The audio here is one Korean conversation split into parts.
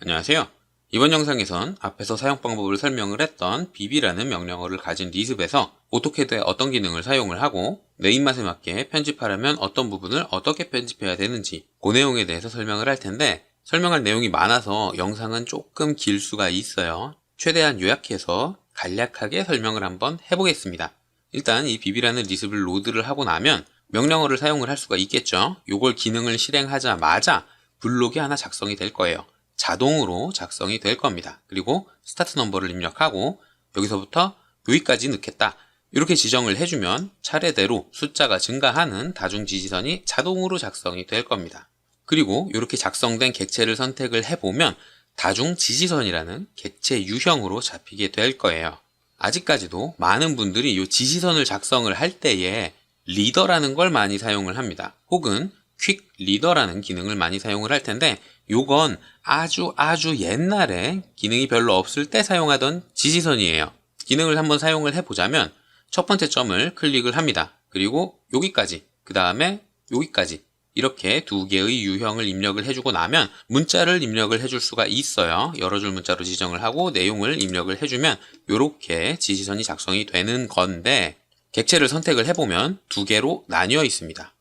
안녕하세요. 이번 영상에선 앞에서 사용 방법을 설명을 했던 bb라는 명령어를 가진 리습에서 오토캐드에 어떤 기능을 사용을 하고 내 입맛에 맞게 편집하려면 어떤 부분을 어떻게 편집해야 되는지 그 내용에 대해서 설명을 할 텐데, 설명할 내용이 많아서 영상은 조금 길 수가 있어요. 최대한 요약해서 간략하게 설명을 한번 해보겠습니다. 일단 이 bb라는 리습을 로드를 하고 나면 명령어를 사용을 할 수가 있겠죠. 요걸 기능을 실행하자마자 블록이 하나 작성이 될 거예요. 자동으로 작성이 될 겁니다. 그리고 스타트 넘버를 입력하고 여기서부터 여기까지 넣겠다, 이렇게 지정을 해주면 차례대로 숫자가 증가하는 다중지시선이 자동으로 작성이 될 겁니다. 그리고 이렇게 작성된 객체를 선택을 해보면 다중지시선이라는 객체 유형으로 잡히게 될 거예요. 아직까지도 많은 분들이 이 지시선을 작성을 할 때에 리더라는 걸 많이 사용을 합니다. 혹은 퀵 리더라는 기능을 많이 사용을 할 텐데, 요건 아주 옛날에 기능이 별로 없을 때 사용하던 지시선이에요. 기능을 한번 사용을 해보자면 첫 번째 점을 클릭을 합니다. 그리고 여기까지, 그 다음에 여기까지 이렇게 두 개의 유형을 입력을 해주고 나면 문자를 입력을 해줄 수가 있어요. 여러 줄 문자로 지정을 하고 내용을 입력을 해주면 이렇게 지시선이 작성이 되는 건데, 객체를 선택을 해보면 두 개로 나뉘어 있습니다.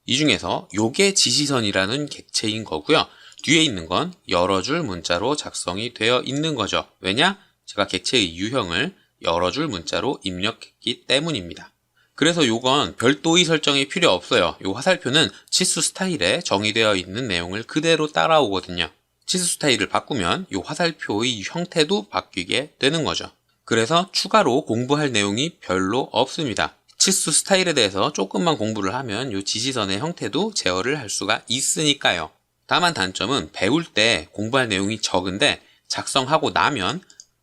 이 중에서 요게 지시선이라는 객체인 거고요. 뒤에 있는 건 여러 줄 문자로 작성이 되어 있는 거죠. 왜냐? 제가 객체의 유형을 여러 줄 문자로 입력했기 때문입니다. 그래서 요건 별도의 설정이 필요 없어요. 요 화살표는 치수 스타일에 정의되어 있는 내용을 그대로 따라오거든요. 치수 스타일을 바꾸면 요 화살표의 형태도 바뀌게 되는 거죠. 그래서 추가로 공부할 내용이 별로 없습니다. 치수 스타일에 대해서 조금만 공부를 하면 이 지시선의 형태도 제어를 할 수가 있으니까요. 다만 단점은 배울 때 공부할 내용이 적은데 작성하고 나면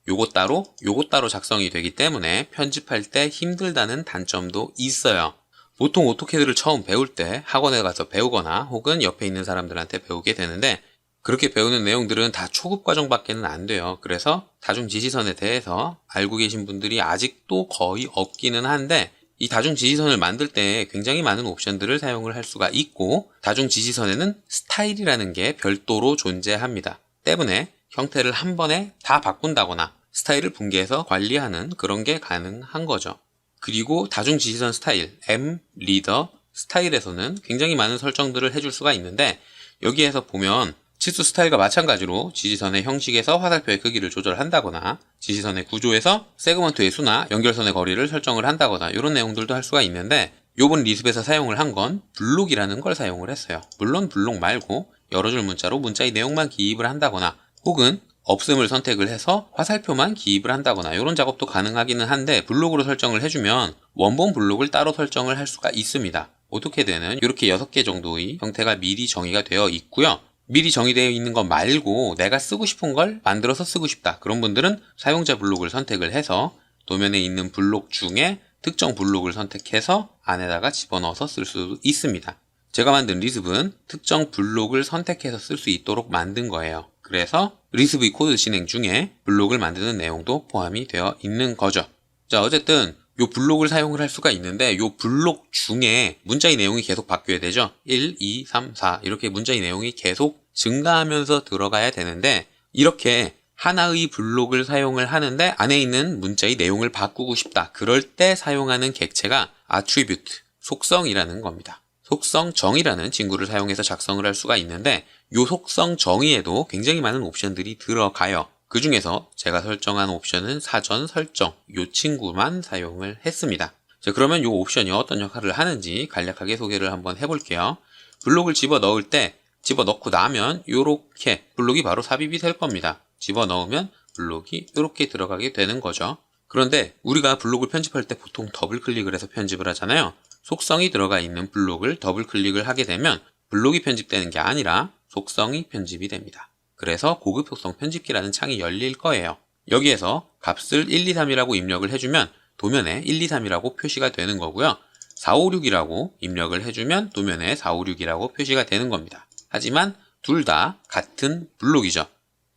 요것 따로 작성이 되기 때문에 편집할 때 힘들다는 단점도 있어요. 보통 오토캐드를 처음 배울 때 학원에 가서 배우거나 혹은 옆에 있는 사람들한테 배우게 되는데, 그렇게 배우는 내용들은 다 초급 과정밖에는 안 돼요. 그래서 다중지시선에 대해서 알고 계신 분들이 아직도 거의 없기는 한데, 이 다중지시선을 만들 때 굉장히 많은 옵션들을 사용을 할 수가 있고, 다중지시선에는 스타일이라는 게 별도로 존재합니다. 때문에 형태를 한 번에 다 바꾼다거나 스타일을 분개해서 관리하는 그런 게 가능한 거죠. 그리고 다중지시선 스타일, M, 리더, 스타일에서는 굉장히 많은 설정들을 해줄 수가 있는데, 여기에서 보면 치수 스타일과 마찬가지로 지시선의 형식에서 화살표의 크기를 조절한다거나 지시선의 구조에서 세그먼트의 수나 연결선의 거리를 설정을 한다거나 이런 내용들도 할 수가 있는데, 요번 리습에서 사용을 한 건 블록이라는 걸 사용을 했어요. 물론 블록 말고 여러 줄 문자로 문자의 내용만 기입을 한다거나 혹은 없음을 선택을 해서 화살표만 기입을 한다거나 이런 작업도 가능하기는 한데, 블록으로 설정을 해주면 원본 블록을 따로 설정을 할 수가 있습니다. 오토캐드에는 이렇게 6개 정도의 형태가 미리 정의가 되어 있고요. 미리 정의되어 있는 것 말고 내가 쓰고 싶은 걸 만들어서 쓰고 싶다, 그런 분들은 사용자 블록을 선택을 해서 도면에 있는 블록 중에 특정 블록을 선택해서 안에다가 집어넣어서 쓸 수 있습니다. 제가 만든 리습은 특정 블록을 선택해서 쓸 수 있도록 만든 거예요. 그래서 리습의 코드 진행 중에 블록을 만드는 내용도 포함이 되어 있는 거죠. 자, 어쨌든 요 블록을 사용을 할 수가 있는데, 요 블록 중에 문자의 내용이 계속 바뀌어야 되죠. 1, 2, 3, 4 이렇게 문자의 내용이 계속 증가하면서 들어가야 되는데, 이렇게 하나의 블록을 사용을 하는데 안에 있는 문자의 내용을 바꾸고 싶다, 그럴 때 사용하는 객체가 attribute, 속성이라는 겁니다. 속성 정의라는 친구를 사용해서 작성을 할 수가 있는데, 요 속성 정의에도 굉장히 많은 옵션들이 들어가요. 그 중에서 제가 설정한 옵션은 사전 설정, 요 친구만 사용을 했습니다. 자, 그러면 요 옵션이 어떤 역할을 하는지 간략하게 소개를 한번 해볼게요. 블록을 집어넣을 때, 집어넣고 나면 요렇게 블록이 바로 삽입이 될 겁니다. 집어넣으면 블록이 요렇게 들어가게 되는 거죠. 그런데 우리가 블록을 편집할 때 보통 더블 클릭을 해서 편집을 하잖아요. 속성이 들어가 있는 블록을 더블 클릭을 하게 되면 블록이 편집되는 게 아니라 속성이 편집이 됩니다. 그래서 고급 속성 편집기라는 창이 열릴 거예요. 여기에서 값을 1, 2, 3이라고 입력을 해주면 도면에 1, 2, 3이라고 표시가 되는 거고요. 4, 5, 6이라고 입력을 해주면 도면에 4, 5, 6이라고 표시가 되는 겁니다. 하지만 둘 다 같은 블록이죠.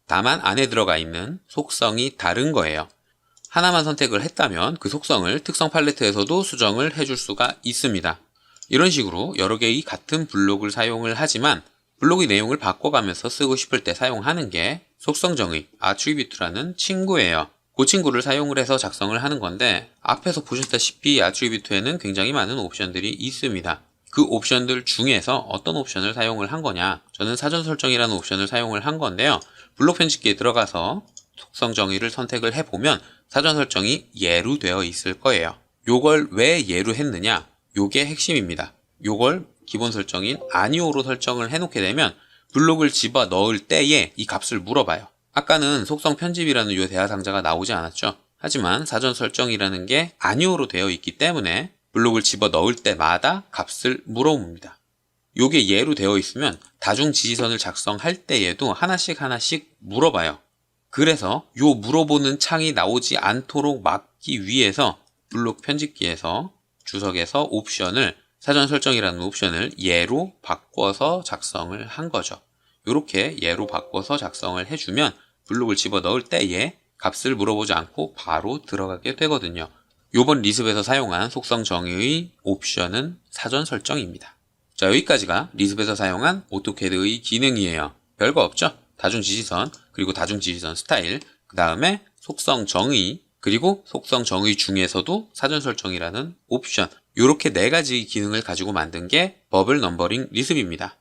다만 안에 들어가 있는 속성이 다른 거예요. 하나만 선택을 했다면 그 속성을 특성 팔레트에서도 수정을 해줄 수가 있습니다. 이런 식으로 여러 개의 같은 블록을 사용을 하지만 블록의 내용을 바꿔가면서 쓰고 싶을 때 사용하는 게 속성정의 attribute라는 친구예요. 그 친구를 사용을 해서 작성을 하는 건데 앞에서 보셨다시피 attribute에는 굉장히 많은 옵션들이 있습니다. 그 옵션들 중에서 어떤 옵션을 사용을 한 거냐, 저는 사전 설정이라는 옵션을 사용을 한 건데요. 블록 편집기에 들어가서 속성 정의를 선택을 해보면 사전 설정이 예로 되어 있을 거예요. 요걸 왜 예로 했느냐, 요게 핵심입니다. 요걸 기본 설정인 아니오로 설정을 해놓게 되면 블록을 집어 넣을 때에 이 값을 물어봐요. 아까는 속성 편집이라는 요 대화 상자가 나오지 않았죠. 하지만 사전 설정이라는 게 아니오로 되어 있기 때문에 블록을 집어 넣을 때마다 값을 물어봅니다. 요게 예로 되어 있으면 다중 지시선을 작성할 때에도 하나씩 물어봐요. 그래서 요 물어보는 창이 나오지 않도록 막기 위해서 블록 편집기에서 주석에서 옵션을 사전 설정이라는 옵션을 예로 바꿔서 작성을 한 거죠. 이렇게 예로 바꿔서 작성을 해주면 블록을 집어 넣을 때에 값을 물어보지 않고 바로 들어가게 되거든요. 이번 리습에서 사용한 속성 정의의 옵션은 사전 설정입니다. 자, 여기까지가 리습에서 사용한 오토캐드의 기능이에요. 별거 없죠? 다중 지시선, 그리고 다중 지시선 스타일, 그 다음에 속성 정의, 그리고 속성 정의 중에서도 사전 설정이라는 옵션, 이렇게 4가지의 기능을 가지고 만든 게 버블 넘버링 리습입니다.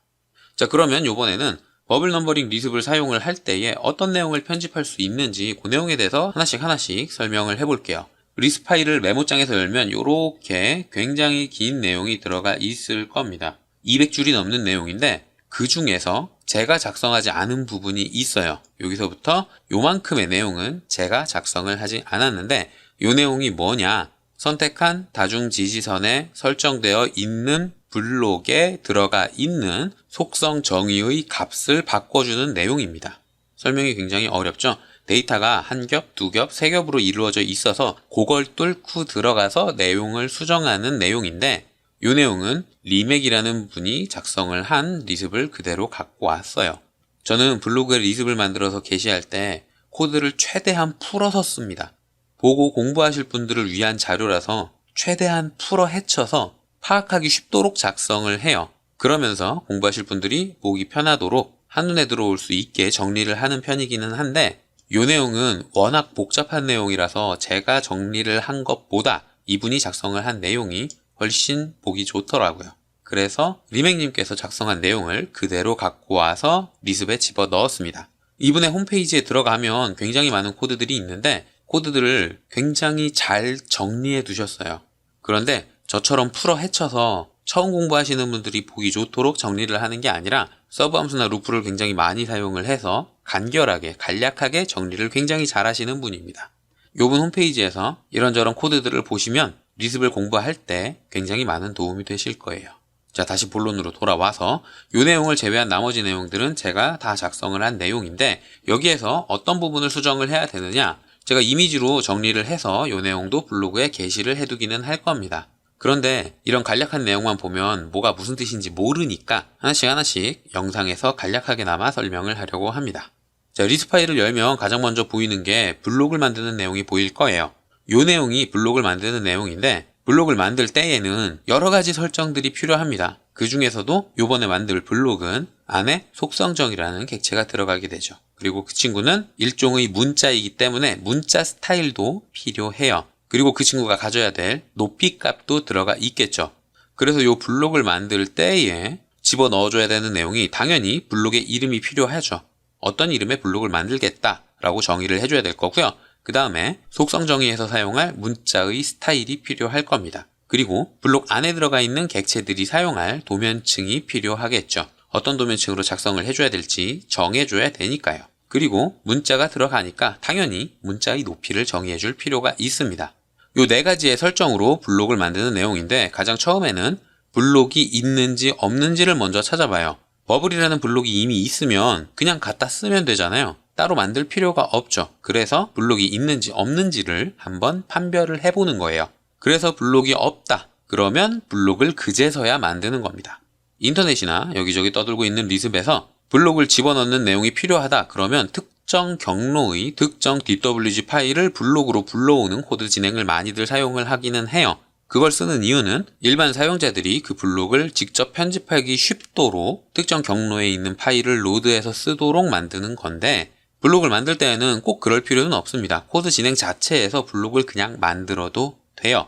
자, 그러면 이번에는 버블 넘버링 리습을 사용을 할 때에 어떤 내용을 편집할 수 있는지 그 내용에 대해서 하나씩 설명을 해볼게요. 리습 파일을 메모장에서 열면 이렇게 굉장히 긴 내용이 들어가 있을 겁니다. 200줄이 넘는 내용인데 그 중에서 제가 작성하지 않은 부분이 있어요. 여기서부터 요만큼의 내용은 제가 작성을 하지 않았는데 요 내용이 뭐냐? 선택한 다중 지시선에 설정되어 있는 블록에 들어가 있는 속성 정의의 값을 바꿔주는 내용입니다. 설명이 굉장히 어렵죠? 데이터가 한 겹, 두 겹, 세 겹으로 이루어져 있어서 그걸 뚫고 들어가서 내용을 수정하는 내용인데 이 내용은 리맥이라는 분이 작성을 한 리습을 그대로 갖고 왔어요. 저는 블로그에 리습을 만들어서 게시할 때 코드를 최대한 풀어서 씁니다. 보고 공부하실 분들을 위한 자료라서 최대한 풀어 헤쳐서 파악하기 쉽도록 작성을 해요. 그러면서 공부하실 분들이 보기 편하도록 한눈에 들어올 수 있게 정리를 하는 편이기는 한데 이 내용은 워낙 복잡한 내용이라서 제가 정리를 한 것보다 이분이 작성을 한 내용이 훨씬 보기 좋더라고요. 그래서 리맥님께서 작성한 내용을 그대로 갖고 와서 리습에 집어 넣었습니다. 이분의 홈페이지에 들어가면 굉장히 많은 코드들이 있는데 코드들을 굉장히 잘 정리해 두셨어요. 그런데 저처럼 풀어 헤쳐서 처음 공부하시는 분들이 보기 좋도록 정리를 하는 게 아니라 서브 함수나 루프를 굉장히 많이 사용을 해서 간결하게, 간략하게 정리를 굉장히 잘 하시는 분입니다. 이분 홈페이지에서 이런저런 코드들을 보시면 리습을 공부할 때 굉장히 많은 도움이 되실 거예요. 자, 다시 본론으로 돌아와서 이 내용을 제외한 나머지 내용들은 제가 다 작성을 한 내용인데 여기에서 어떤 부분을 수정을 해야 되느냐, 제가 이미지로 정리를 해서 이 내용도 블로그에 게시를 해두기는 할 겁니다. 그런데 이런 간략한 내용만 보면 뭐가 무슨 뜻인지 모르니까 하나씩 영상에서 간략하게나마 설명을 하려고 합니다. 자, 리습 파일을 열면 가장 먼저 보이는 게 블록을 만드는 내용이 보일 거예요. 이 내용이 블록을 만드는 내용인데 블록을 만들 때에는 여러 가지 설정들이 필요합니다. 그 중에서도 요번에 만들 블록은 안에 속성정이라는 객체가 들어가게 되죠. 그리고 그 친구는 일종의 문자이기 때문에 문자 스타일도 필요해요. 그리고 그 친구가 가져야 될 높이 값도 들어가 있겠죠. 그래서 요 블록을 만들 때에 집어넣어줘야 되는 내용이 당연히 블록의 이름이 필요하죠. 어떤 이름의 블록을 만들겠다라고 정의를 해줘야 될 거고요. 그 다음에 속성 정의에서 사용할 문자의 스타일이 필요할 겁니다. 그리고 블록 안에 들어가 있는 객체들이 사용할 도면층이 필요하겠죠. 어떤 도면층으로 작성을 해줘야 될지 정해줘야 되니까요. 그리고 문자가 들어가니까 당연히 문자의 높이를 정의해줄 필요가 있습니다. 요 4가지의 설정으로 블록을 만드는 내용인데 가장 처음에는 블록이 있는지 없는지를 먼저 찾아봐요. 버블이라는 블록이 이미 있으면 그냥 갖다 쓰면 되잖아요. 따로 만들 필요가 없죠. 그래서 블록이 있는지 없는지를 한번 판별을 해보는 거예요. 그래서 블록이 없다. 그러면 블록을 그제서야 만드는 겁니다. 인터넷이나 여기저기 떠들고 있는 리습에서 블록을 집어넣는 내용이 필요하다. 그러면 특정 경로의 특정 DWG 파일을 블록으로 불러오는 코드 진행을 많이들 사용을 하기는 해요. 그걸 쓰는 이유는 일반 사용자들이 그 블록을 직접 편집하기 쉽도록 특정 경로에 있는 파일을 로드해서 쓰도록 만드는 건데, 블록을 만들 때에는 꼭 그럴 필요는 없습니다. 코드 진행 자체에서 블록을 그냥 만들어도 돼요.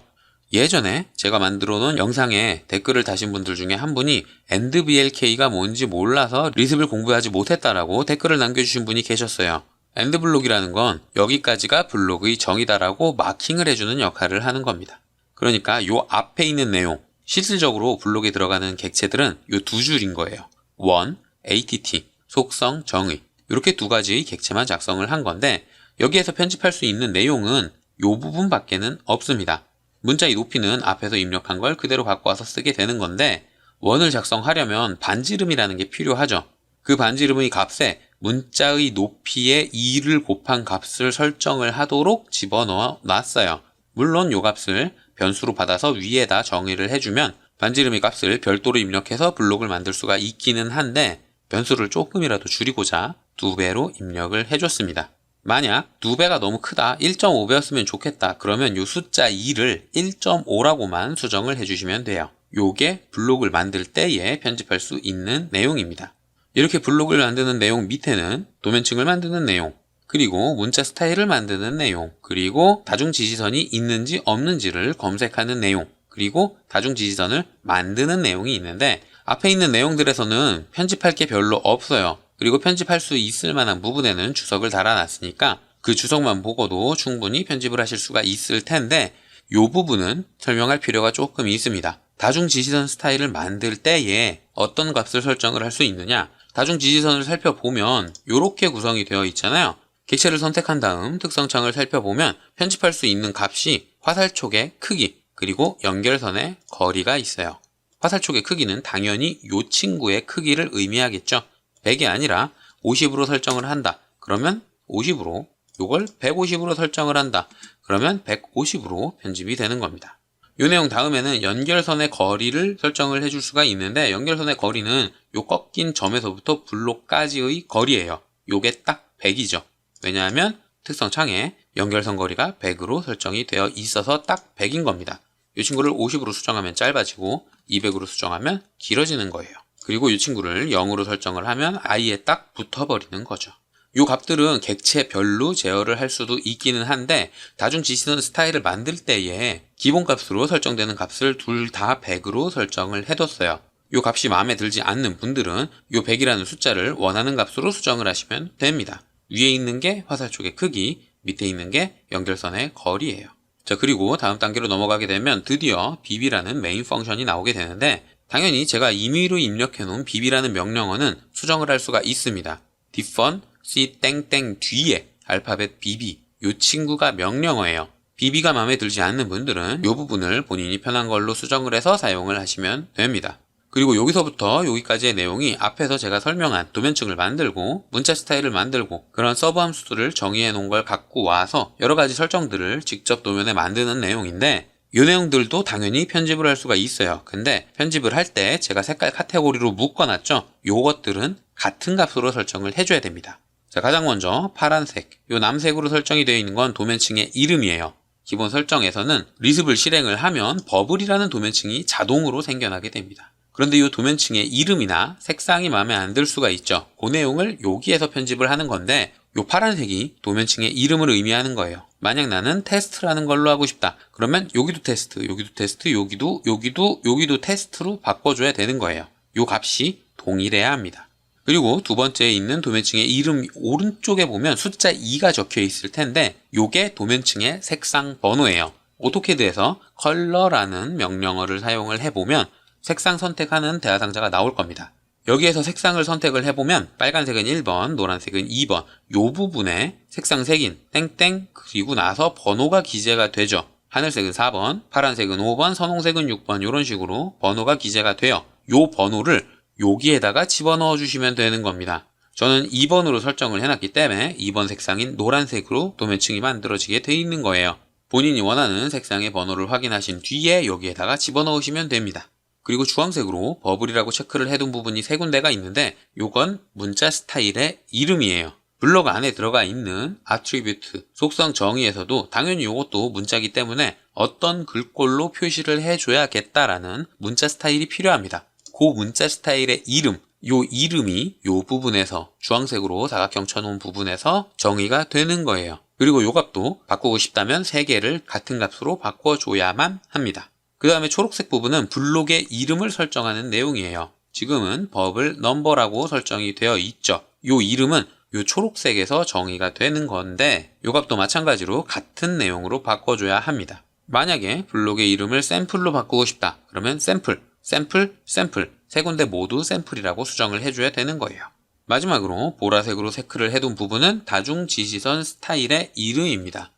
예전에 제가 만들어 놓은 영상에 댓글을 다신 분들 중에 한 분이 endblk가 뭔지 몰라서 리습을 공부하지 못했다라고 댓글을 남겨주신 분이 계셨어요. end블록이라는 건 여기까지가 블록의 정의다라고 마킹을 해주는 역할을 하는 겁니다. 그러니까 요 앞에 있는 내용, 실질적으로 블록에 들어가는 객체들은 요 두 줄인 거예요. 원, att, 속성, 정의. 이렇게 두 가지의 객체만 작성을 한 건데, 여기에서 편집할 수 있는 내용은 요 부분밖에는 없습니다. 문자의 높이는 앞에서 입력한 걸 그대로 갖고 와서 쓰게 되는 건데, 원을 작성하려면 반지름이라는 게 필요하죠. 그 반지름의 값에 문자의 높이에 2를 곱한 값을 설정을 하도록 집어넣어 놨어요. 물론 요 값을 변수로 받아서 위에다 정의를 해주면 반지름의 값을 별도로 입력해서 블록을 만들 수가 있기는 한데, 변수를 조금이라도 줄이고자 2배로 입력을 해줬습니다. 만약 2배가 너무 크다, 1.5배였으면 좋겠다, 그러면 요 숫자 2를 1.5라고만 수정을 해주시면 돼요. 요게 블록을 만들 때에 편집할 수 있는 내용입니다. 이렇게 블록을 만드는 내용 밑에는 도면층을 만드는 내용, 그리고 문자 스타일을 만드는 내용, 그리고 다중 지시선이 있는지 없는지를 검색하는 내용, 그리고 다중 지시선을 만드는 내용이 있는데, 앞에 있는 내용들에서는 편집할 게 별로 없어요. 그리고 편집할 수 있을 만한 부분에는 주석을 달아놨으니까 그 주석만 보고도 충분히 편집을 하실 수가 있을 텐데, 이 부분은 설명할 필요가 조금 있습니다. 다중 지시선 스타일을 만들 때에 어떤 값을 설정을 할 수 있느냐, 다중 지시선을 살펴보면 이렇게 구성이 되어 있잖아요. 객체를 선택한 다음 특성창을 살펴보면 편집할 수 있는 값이 화살촉의 크기, 그리고 연결선의 거리가 있어요. 화살촉의 크기는 당연히 이 친구의 크기를 의미하겠죠. 100이 아니라 50으로 설정을 한다. 그러면 50으로, 이걸 150으로 설정을 한다. 그러면 150으로 편집이 되는 겁니다. 이 내용 다음에는 연결선의 거리를 설정을 해줄 수가 있는데, 연결선의 거리는 요 꺾인 점에서부터 블록까지의 거리예요. 요게 딱 100이죠. 왜냐하면 특성창에 연결선 거리가 100으로 설정이 되어 있어서 딱 100인 겁니다. 이 친구를 50으로 수정하면 짧아지고 200으로 수정하면 길어지는 거예요. 그리고 이 친구를 0으로 설정을 하면 아예 딱 붙어버리는 거죠. 이 값들은 객체별로 제어를 할 수도 있기는 한데, 다중 지시선 스타일을 만들 때에 기본값으로 설정되는 값을 둘 다 100으로 설정을 해뒀어요. 이 값이 마음에 들지 않는 분들은 이 100이라는 숫자를 원하는 값으로 수정을 하시면 됩니다. 위에 있는 게 화살촉의 크기, 밑에 있는 게 연결선의 거리예요. 자, 그리고 다음 단계로 넘어가게 되면 드디어 bb라는 메인 펑션이 나오게 되는데, 당연히 제가 임의로 입력해 놓은 bb라는 명령어는 수정을 할 수가 있습니다. diffun c 땡땡 뒤에 알파벳 bb, 이 친구가 명령어예요. bb가 마음에 들지 않는 분들은 이 부분을 본인이 편한 걸로 수정을 해서 사용을 하시면 됩니다. 그리고 여기서부터 여기까지의 내용이 앞에서 제가 설명한 도면층을 만들고 문자 스타일을 만들고 그런 서브 함수들을 정의해 놓은 걸 갖고 와서 여러 가지 설정들을 직접 도면에 만드는 내용인데, 이 내용들도 당연히 편집을 할 수가 있어요. 근데 편집을 할 때 제가 색깔 카테고리로 묶어놨죠. 요것들은 같은 값으로 설정을 해줘야 됩니다. 자, 가장 먼저 파란색, 요 남색으로 설정이 되어 있는 건 도면층의 이름이에요. 기본 설정에서는 리습을 실행을 하면 버블이라는 도면층이 자동으로 생겨나게 됩니다. 그런데 이 도면층의 이름이나 색상이 마음에 안 들 수가 있죠. 그 내용을 여기에서 편집을 하는 건데, 이 파란색이 도면층의 이름을 의미하는 거예요. 만약 나는 테스트라는 걸로 하고 싶다. 그러면 여기도 테스트, 여기도 테스트, 여기도 테스트로 바꿔줘야 되는 거예요. 이 값이 동일해야 합니다. 그리고 두 번째에 있는 도면층의 이름 오른쪽에 보면 숫자 2가 적혀 있을 텐데, 요게 도면층의 색상 번호예요. 오토캐드에서 컬러라는 명령어를 사용을 해보면 색상 선택하는 대화상자가 나올 겁니다. 여기에서 색상을 선택을 해보면 빨간색은 1번, 노란색은 2번, 요 부분에 색상 색인 땡땡 그리고 나서 번호가 기재가 되죠. 하늘색은 4번, 파란색은 5번, 선홍색은 6번, 이런 식으로 번호가 기재가 돼요. 요 번호를 여기에다가 집어넣어 주시면 되는 겁니다. 저는 2번으로 설정을 해놨기 때문에 2번 색상인 노란색으로 도면층이 만들어지게 되어 있는 거예요. 본인이 원하는 색상의 번호를 확인하신 뒤에 여기에다가 집어넣으시면 됩니다. 그리고 주황색으로 버블이라고 체크를 해둔 부분이 세 군데가 있는데, 요건 문자 스타일의 이름이에요. 블록 안에 들어가 있는 attribute, 속성 정의에서도 당연히 이것도 문자이기 때문에 어떤 글꼴로 표시를 해줘야겠다라는 문자 스타일이 필요합니다. 그 문자 스타일의 이름, 요 이름이 요 부분에서 주황색으로 사각형 쳐놓은 부분에서 정의가 되는 거예요. 그리고 요 값도 바꾸고 싶다면 3개를 같은 값으로 바꿔줘야만 합니다. 그 다음에 초록색 부분은 블록의 이름을 설정하는 내용이에요. 지금은 버블 넘버라고 설정이 되어 있죠. 요 이름은 요 초록색에서 정의가 되는 건데 요 값도 마찬가지로 같은 내용으로 바꿔줘야 합니다. 만약에 블록의 이름을 샘플로 바꾸고 싶다. 그러면 샘플, 샘플, 샘플 세 군데 모두 샘플이라고 수정을 해줘야 되는 거예요. 마지막으로 보라색으로 체크를 해둔 부분은 다중지시선 스타일의 이름입니다.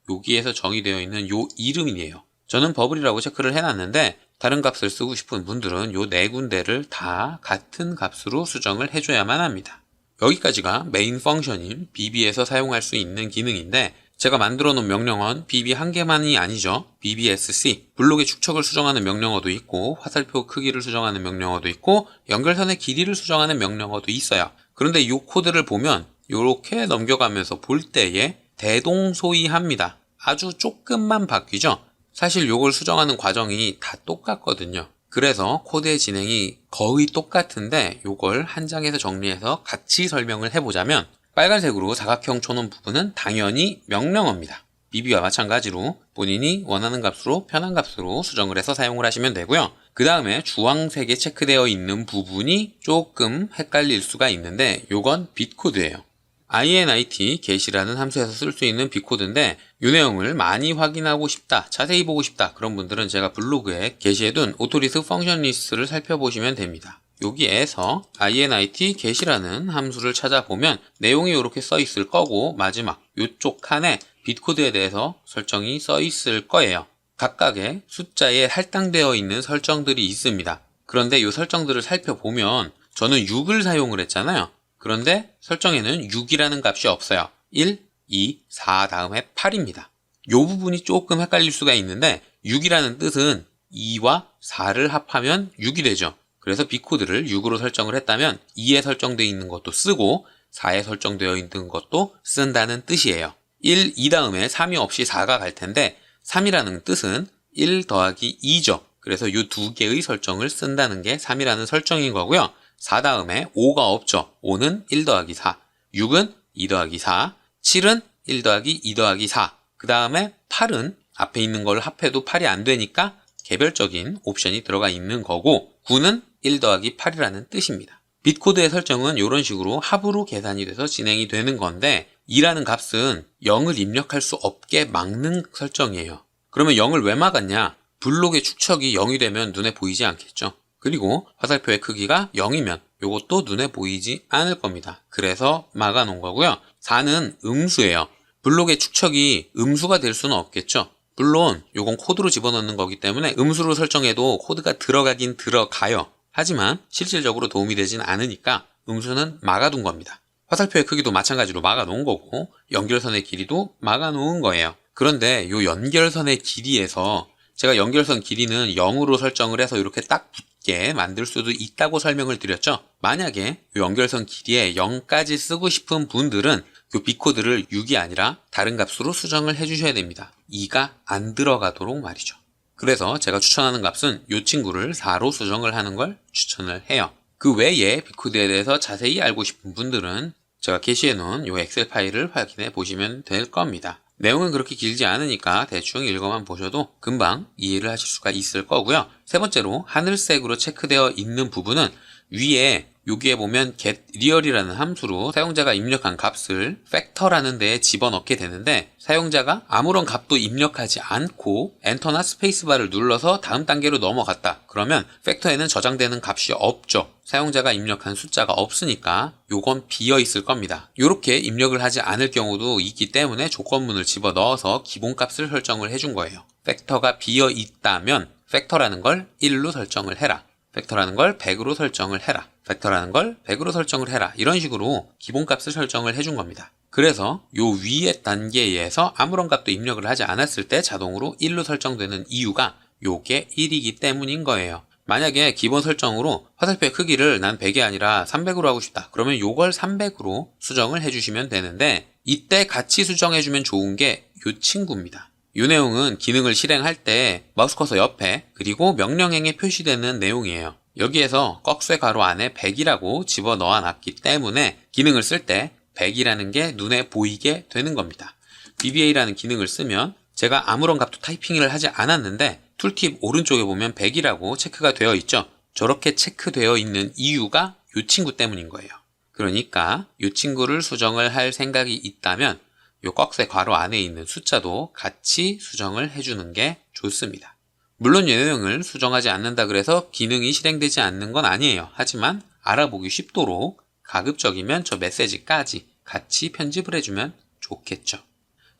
여기에서 정의되어 있는 요 이름이에요. 저는 버블이라고 체크를 해놨는데 다른 값을 쓰고 싶은 분들은 요 4군데를 다 같은 값으로 수정을 해줘야만 합니다. 여기까지가 메인 펑션인 bb에서 사용할 수 있는 기능인데 제가 만들어 놓은 명령어는 bb 한 개만이 아니죠. bbsc, 블록의 축척을 수정하는 명령어도 있고 화살표 크기를 수정하는 명령어도 있고 연결선의 길이를 수정하는 명령어도 있어요. 그런데 이 코드를 보면 이렇게 넘겨가면서 볼 때에 대동소이합니다. 아주 조금만 바뀌죠. 사실 이걸 수정하는 과정이 다 똑같거든요. 그래서 코드의 진행이 거의 똑같은데 이걸 한 장에서 정리해서 같이 설명을 해보자면 빨간색으로 사각형 쳐놓은 부분은 당연히 명령어입니다. bb와 마찬가지로 본인이 원하는 값으로 편한 값으로 수정을 해서 사용을 하시면 되고요. 그 다음에 주황색에 체크되어 있는 부분이 조금 헷갈릴 수가 있는데 이건 bit코드예요. init get이라는 함수에서 쓸 수 있는 bit코드인데 이 내용을 많이 확인하고 싶다, 자세히 보고 싶다 그런 분들은 제가 블로그에 게시해둔 오토리스 펑션 리스트를 살펴보시면 됩니다. 여기에서 init get이라는 함수를 찾아보면 내용이 이렇게 써 있을 거고 마지막 이쪽 칸에 bit코드에 대해서 설정이 써 있을 거예요. 각각의 숫자에 할당되어 있는 설정들이 있습니다. 그런데 이 설정들을 살펴보면 저는 6을 사용을 했잖아요. 그런데 설정에는 6이라는 값이 없어요. 1, 2, 4 다음에 8입니다. 이 부분이 조금 헷갈릴 수가 있는데 6이라는 뜻은 2와 4를 합하면 6이 되죠. 그래서 bit코드를 6으로 설정을 했다면 2에 설정되어 있는 것도 쓰고 4에 설정되어 있는 것도 쓴다는 뜻이에요. 1, 2 다음에 3이 없이 4가 갈 텐데 3이라는 뜻은 1 더하기 2죠. 그래서 이 두 개의 설정을 쓴다는 게 3이라는 설정인 거고요. 4 다음에 5가 없죠. 5는 1 더하기 4, 6은 2 더하기 4, 7은 1 더하기 2 더하기 4, 그 다음에 8은 앞에 있는 걸 합해도 8이 안 되니까 개별적인 옵션이 들어가 있는 거고 9는 1 더하기 8이라는 뜻입니다. bit코드의 설정은 이런 식으로 합으로 계산이 돼서 진행이 되는 건데 2라는 값은 0을 입력할 수 없게 막는 설정이에요. 그러면 0을 왜 막았냐? 블록의 축척이 0이 되면 눈에 보이지 않겠죠. 그리고 화살표의 크기가 0이면 이것도 눈에 보이지 않을 겁니다. 그래서 막아놓은 거고요. 4는 음수예요. 블록의 축척이 음수가 될 수는 없겠죠. 물론 이건 코드로 집어넣는 거기 때문에 음수로 설정해도 코드가 들어가긴 들어가요. 하지만 실질적으로 도움이 되진 않으니까 음수는 막아둔 겁니다. 화살표의 크기도 마찬가지로 막아놓은 거고 연결선의 길이도 막아놓은 거예요. 그런데 이 연결선의 길이에서 제가 연결선 길이는 0으로 설정을 해서 이렇게 딱 붙게 만들 수도 있다고 설명을 드렸죠. 만약에 이 연결선 길이에 0까지 쓰고 싶은 분들은 이 bit코드를 6이 아니라 다른 값으로 수정을 해주셔야 됩니다. 2가 안 들어가도록 말이죠. 그래서 제가 추천하는 값은 이 친구를 4로 수정을 하는 걸 추천을 해요. 그 외에 bit코드에 대해서 자세히 알고 싶은 분들은 제가 게시해 놓은 이 엑셀 파일을 확인해 보시면 될 겁니다. 내용은 그렇게 길지 않으니까 대충 읽어만 보셔도 금방 이해를 하실 수가 있을 거고요. 세 번째로 하늘색으로 체크되어 있는 부분은 위에 여기에 보면 getReal이라는 함수로 사용자가 입력한 값을 팩터라는 데에 집어넣게 되는데 사용자가 아무런 값도 입력하지 않고 엔터나 스페이스바를 눌러서 다음 단계로 넘어갔다. 그러면 팩터에는 저장되는 값이 없죠. 사용자가 입력한 숫자가 없으니까 요건 비어 있을 겁니다. 이렇게 입력을 하지 않을 경우도 있기 때문에 조건문을 집어넣어서 기본값을 설정을 해준 거예요. 팩터가 비어 있다면 팩터라는 걸 1로 설정을 해라. 팩터라는 걸 100으로 설정을 해라. 팩터라는 걸 100으로 설정을 해라. 이런 식으로 기본값을 설정을 해준 겁니다. 그래서 요 위의 단계에서 아무런 값도 입력을 하지 않았을 때 자동으로 1로 설정되는 이유가 요게 1이기 때문인 거예요. 만약에 기본 설정으로 화살표의 크기를 난 100이 아니라 300으로 하고 싶다. 그러면 요걸 300으로 수정을 해주시면 되는데 이때 같이 수정해주면 좋은 게 요 친구입니다. 이 내용은 기능을 실행할 때 마우스 커서 옆에 그리고 명령행에 표시되는 내용이에요. 여기에서 꺽쇠 괄호 안에 100이라고 집어넣어 놨기 때문에 기능을 쓸 때 100이라는 게 눈에 보이게 되는 겁니다. BBA라는 기능을 쓰면 제가 아무런 값도 타이핑을 하지 않았는데 툴팁 오른쪽에 보면 100이라고 체크가 되어 있죠. 저렇게 체크되어 있는 이유가 이 친구 때문인 거예요. 그러니까 이 친구를 수정을 할 생각이 있다면 이 꺽쇠 괄호 안에 있는 숫자도 같이 수정을 해주는 게 좋습니다. 물론 이 내용을 수정하지 않는다 그래서 기능이 실행되지 않는 건 아니에요. 하지만 알아보기 쉽도록 가급적이면 저 메시지까지 같이 편집을 해주면 좋겠죠.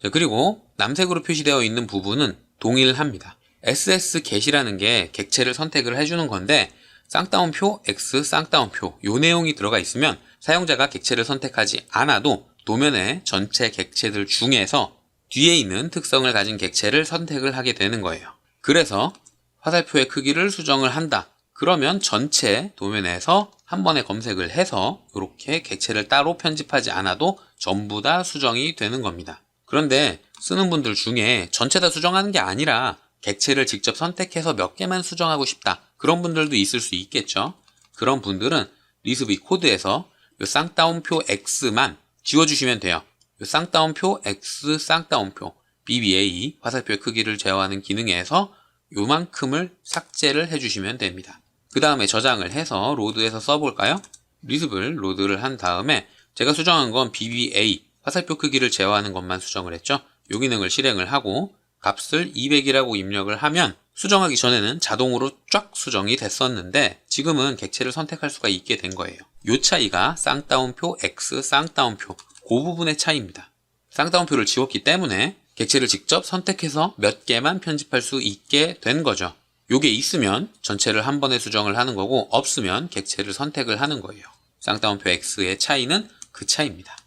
자, 그리고 남색으로 표시되어 있는 부분은 동일합니다. SSGet이라는 게 객체를 선택을 해주는 건데 쌍따옴표, X, 쌍따옴표 요 내용이 들어가 있으면 사용자가 객체를 선택하지 않아도 도면의 전체 객체들 중에서 뒤에 있는 특성을 가진 객체를 선택을 하게 되는 거예요. 그래서 화살표의 크기를 수정을 한다. 그러면 전체 도면에서 한 번에 검색을 해서 이렇게 객체를 따로 편집하지 않아도 전부 다 수정이 되는 겁니다. 그런데 쓰는 분들 중에 전체 다 수정하는 게 아니라 객체를 직접 선택해서 몇 개만 수정하고 싶다. 그런 분들도 있을 수 있겠죠. 그런 분들은 리스브 코드에서 이 쌍따옴표 X만 지워주시면 돼요. 이 쌍따옴표 X 쌍따옴표 BBA 화살표의 크기를 제어하는 기능에서 요만큼을 삭제를 해주시면 됩니다. 그 다음에 저장을 해서 로드에서 써볼까요? 리스브를 로드를 한 다음에 제가 수정한 건 BBA 화살표 크기를 제어하는 것만 수정을 했죠. 요 기능을 실행을 하고 값을 200이라고 입력을 하면 수정하기 전에는 자동으로 쫙 수정이 됐었는데 지금은 객체를 선택할 수가 있게 된 거예요. 요 차이가 쌍따옴표 X 쌍따옴표 그 부분의 차이입니다. 쌍따옴표를 지웠기 때문에 객체를 직접 선택해서 몇 개만 편집할 수 있게 된 거죠. 요게 있으면 전체를 한 번에 수정을 하는 거고 없으면 객체를 선택을 하는 거예요. 쌍따옴표 X의 차이는 그 차이입니다.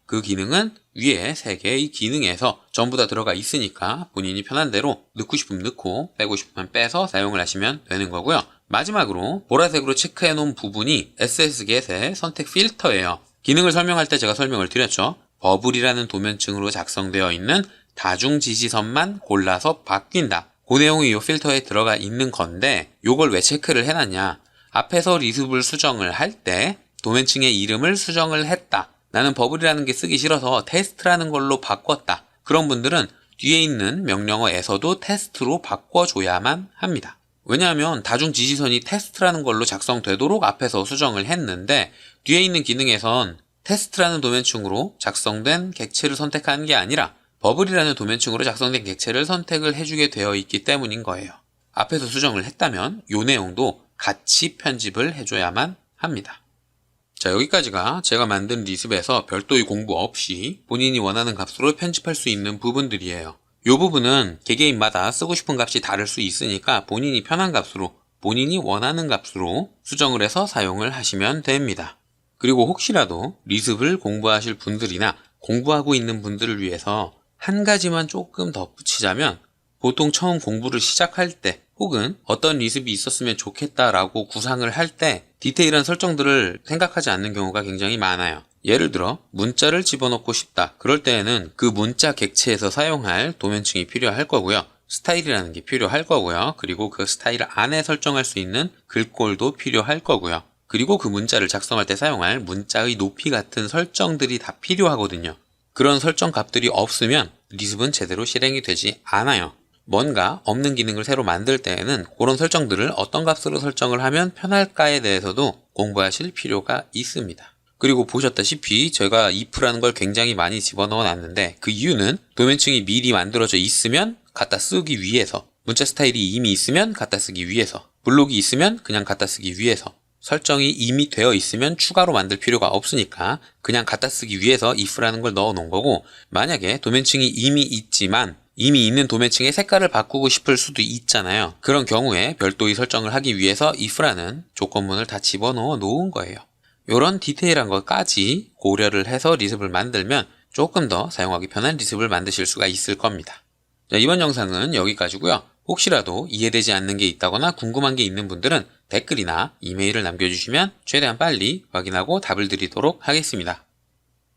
그 기능은 위에 3개의 기능에서 전부 다 들어가 있으니까 본인이 편한 대로 넣고 싶으면 넣고 빼고 싶으면 빼서 사용을 하시면 되는 거고요. 마지막으로 보라색으로 체크해 놓은 부분이 SSGet의 선택 필터예요. 기능을 설명할 때 제가 설명을 드렸죠. 버블이라는 도면층으로 작성되어 있는 다중 지시선만 골라서 바뀐다. 그 내용이 이 필터에 들어가 있는 건데 요걸 왜 체크를 해놨냐. 앞에서 리스브를 수정을 할 때 도면층의 이름을 수정을 했다. 나는 버블이라는 게 쓰기 싫어서 테스트라는 걸로 바꿨다. 그런 분들은 뒤에 있는 명령어에서도 테스트로 바꿔줘야만 합니다. 왜냐하면 다중 지시선이 테스트라는 걸로 작성되도록 앞에서 수정을 했는데 뒤에 있는 기능에선 테스트라는 도면층으로 작성된 객체를 선택하는 게 아니라 버블이라는 도면층으로 작성된 객체를 선택을 해주게 되어 있기 때문인 거예요. 앞에서 수정을 했다면 이 내용도 같이 편집을 해줘야만 합니다. 자, 여기까지가 제가 만든 리스브에서 별도의 공부 없이 본인이 원하는 값으로 편집할 수 있는 부분들이에요. 이 부분은 개개인마다 쓰고 싶은 값이 다를 수 있으니까 본인이 편한 값으로, 본인이 원하는 값으로 수정을 해서 사용을 하시면 됩니다. 그리고 혹시라도 리스브를 공부하실 분들이나 공부하고 있는 분들을 위해서 한 가지만 조금 덧붙이자면 보통 처음 공부를 시작할 때 혹은 어떤 리스브이 있었으면 좋겠다라고 구상을 할 때 디테일한 설정들을 생각하지 않는 경우가 굉장히 많아요. 예를 들어 문자를 집어넣고 싶다. 그럴 때에는 그 문자 객체에서 사용할 도면층이 필요할 거고요. 스타일이라는 게 필요할 거고요. 그리고 그 스타일 안에 설정할 수 있는 글꼴도 필요할 거고요. 그리고 그 문자를 작성할 때 사용할 문자의 높이 같은 설정들이 다 필요하거든요. 그런 설정 값들이 없으면 리스브는 제대로 실행이 되지 않아요. 뭔가 없는 기능을 새로 만들 때에는 그런 설정들을 어떤 값으로 설정을 하면 편할까에 대해서도 공부하실 필요가 있습니다. 그리고 보셨다시피 제가 if라는 걸 굉장히 많이 집어넣어 놨는데 그 이유는 도면층이 미리 만들어져 있으면 갖다 쓰기 위해서, 문자 스타일이 이미 있으면 갖다 쓰기 위해서, 블록이 있으면 그냥 갖다 쓰기 위해서, 설정이 이미 되어 있으면 추가로 만들 필요가 없으니까 그냥 갖다 쓰기 위해서 if라는 걸 넣어 놓은 거고, 만약에 도면층이 이미 있지만 이미 있는 도면층의 색깔을 바꾸고 싶을 수도 있잖아요. 그런 경우에 별도의 설정을 하기 위해서 if라는 조건문을 다 집어넣어 놓은 거예요. 이런 디테일한 것까지 고려를 해서 리스브를 만들면 조금 더 사용하기 편한 리스브를 만드실 수가 있을 겁니다. 자, 이번 영상은 여기까지고요. 혹시라도 이해되지 않는 게 있다거나 궁금한 게 있는 분들은 댓글이나 이메일을 남겨주시면 최대한 빨리 확인하고 답을 드리도록 하겠습니다.